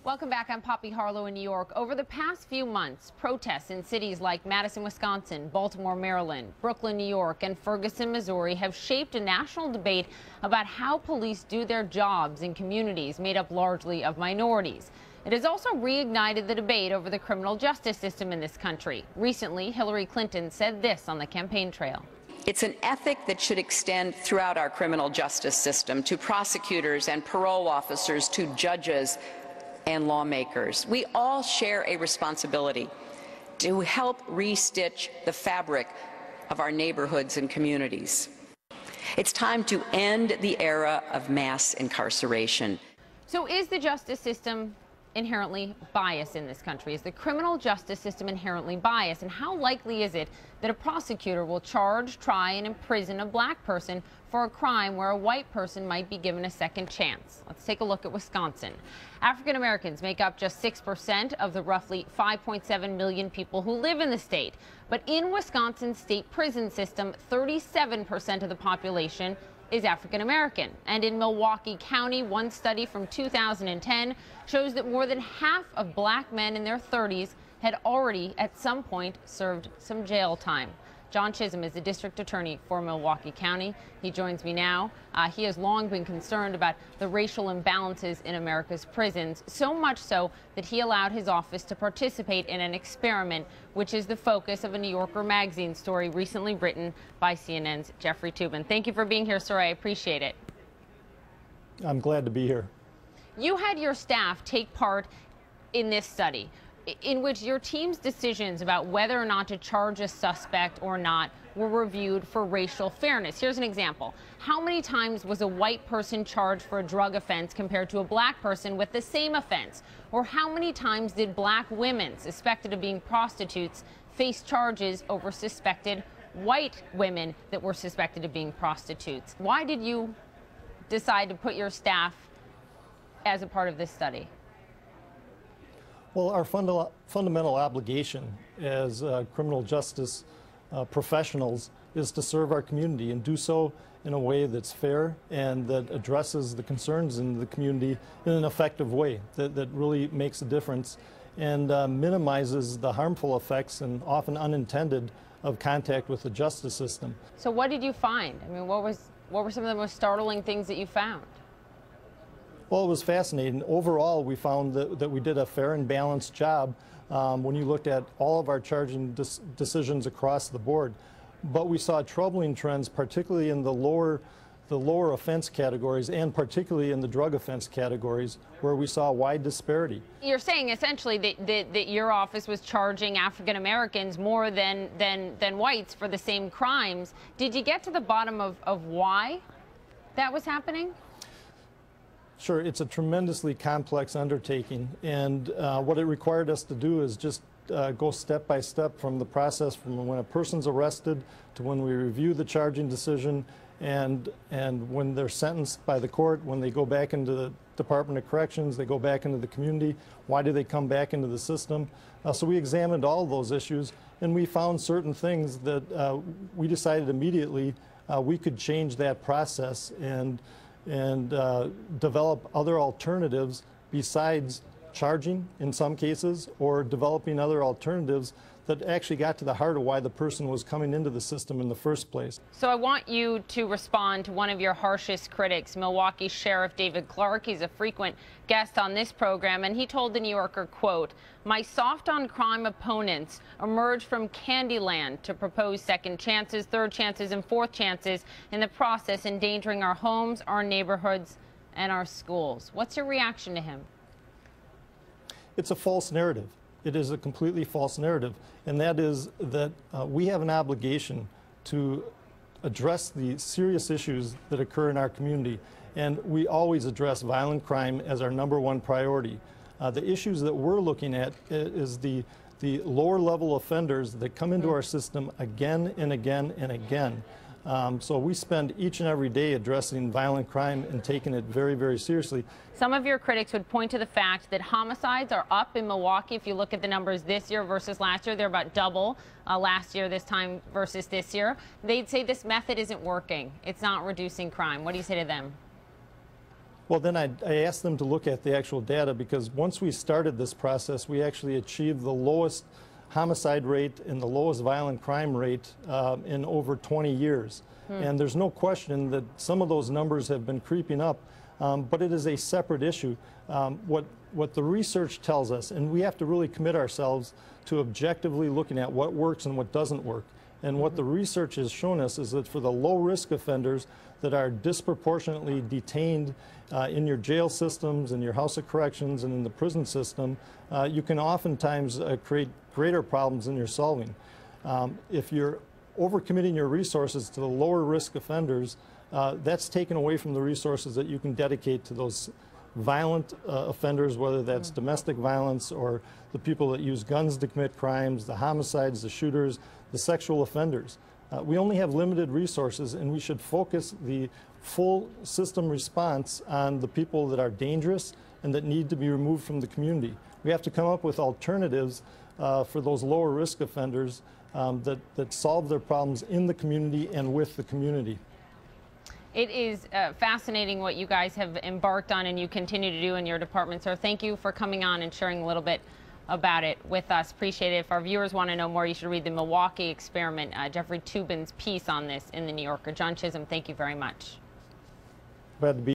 Welcome back. I'm Poppy Harlow in New York. Over the past few months, protests in cities like Madison, Wisconsin, Baltimore, Maryland, Brooklyn, New York, and Ferguson, Missouri have shaped a national debate about how police do their jobs in communities made up largely of minorities. It has also reignited the debate over the criminal justice system in this country. Recently, Hillary Clinton said this on the campaign trail. It's an ethic that should extend throughout our criminal justice system, to prosecutors and parole officers, to judges and lawmakers. We all share a responsibility to help restitch the fabric of our neighborhoods and communities. It's time to end the era of mass incarceration. So is the justice system inherently biased in this country? Is the criminal justice system inherently biased? And how likely is it that a prosecutor will charge, try, and imprison a black person for a crime where a white person might be given a second chance? Let's take a look at Wisconsin. African Americans make up just 6% of the roughly 5.7 million people who live in the state. But in Wisconsin's state prison system, 37% of the population is African American. And in Milwaukee County, one study from 2010 shows that more than half of black men in their 30s had already at some point served some jail time. John Chisholm is the district attorney for Milwaukee County. He joins me now. He has long been concerned about the racial imbalances in America's prisons, so much so that he allowed his office to participate in an experiment, which is the focus of a New Yorker magazine story recently written by CNN's Jeffrey Toobin. Thank you for being here, sir. I appreciate it. I'm glad to be here. You had your staff take part in this study, in which your team's decisions about whether or not to charge a suspect or not were reviewed for racial fairness. Here's an example. How many times was a white person charged for a drug offense compared to a black person with the same offense? Or how many times did black women suspected of being prostitutes face charges over suspected white women that were suspected of being prostitutes? Why did you decide to put your staff as a part of this study? Well, our fundamental obligation as criminal justice professionals is to serve our community and do so in a way that's fair and that addresses the concerns in the community in an effective way that really makes a difference and minimizes the harmful effects and often unintended of contact with the justice system. So what did you find? I mean, what were some of the most startling things that you found? Well, it was fascinating. Overall, we found that we did a fair and balanced job when you looked at all of our charging decisions across the board. But we saw troubling trends, particularly in the lower offense categories and particularly in the drug offense categories, where we saw a wide disparity. You're saying essentially that your office was charging African Americans more than whites for the same crimes. Did you get to the bottom of why that was happening? Sure, it's a tremendously complex undertaking, and what it required us to do is just go step by step from the process from when a person's arrested to when we review the charging decision and when they're sentenced by the court, when they go back into the Department of Corrections, they go back into the community, why do they come back into the system? So we examined all of those issues, and we found certain things that we decided immediately we could change that process and develop other alternatives besides charging in some cases, or developing other alternatives that actually got to the heart of why the person was coming into the system in the first place. So I want you to respond to one of your harshest critics, Milwaukee Sheriff David Clark. He's a frequent guest on this program, and he told the New Yorker, quote, "My soft-on-crime opponents emerge from Candyland to propose second chances, third chances, and fourth chances, in the process endangering our homes, our neighborhoods, and our schools." What's your reaction to him? It's a false narrative. It is a completely false narrative, and that is that we have an obligation to address the serious issues that occur in our community, and we always address violent crime as our #1 priority. The issues that we're looking at is the lower level offenders that come into our system again and again and again. So we spend each and every day addressing violent crime and taking it very, very seriously. Some of your critics would point to the fact that homicides are up in Milwaukee. If you look at the numbers this year versus last year, they're about double last year this time versus this year. They'd say this method isn't working. It's not reducing crime. What do you say to them? Well, then I asked them to look at the actual data, because once we started this process, we actually achieved the lowest homicide rate and the lowest violent crime rate in over 20 years. And there's no question that some of those numbers have been creeping up, but it is a separate issue. What the research tells us, and we have to really commit ourselves to objectively looking at what works and what doesn't work. And what the research has shown us is that for the low-risk offenders that are disproportionately detained in your jail systems, in your house of corrections, and in the prison system, you can oftentimes create greater problems than you're solving. If you're overcommitting your resources to the lower-risk offenders, that's taken away from the resources that you can dedicate to those violent offenders, whether that's domestic violence or the people that use guns to commit crimes, the homicides, the shooters, the sexual offenders. We only have limited resources, and we should focus the full system response on the people that are dangerous and that need to be removed from the community. We have to come up with alternatives for those lower risk offenders that solve their problems in the community and with the community. It is fascinating what you guys have embarked on and you continue to do in your department, sir. Thank you for coming on and sharing a little bit about it with us. Appreciate it. If our viewers want to know more, you should read the Milwaukee experiment, Jeffrey Toobin's piece on this in the New Yorker. John Chisholm, thank you very much. Glad to be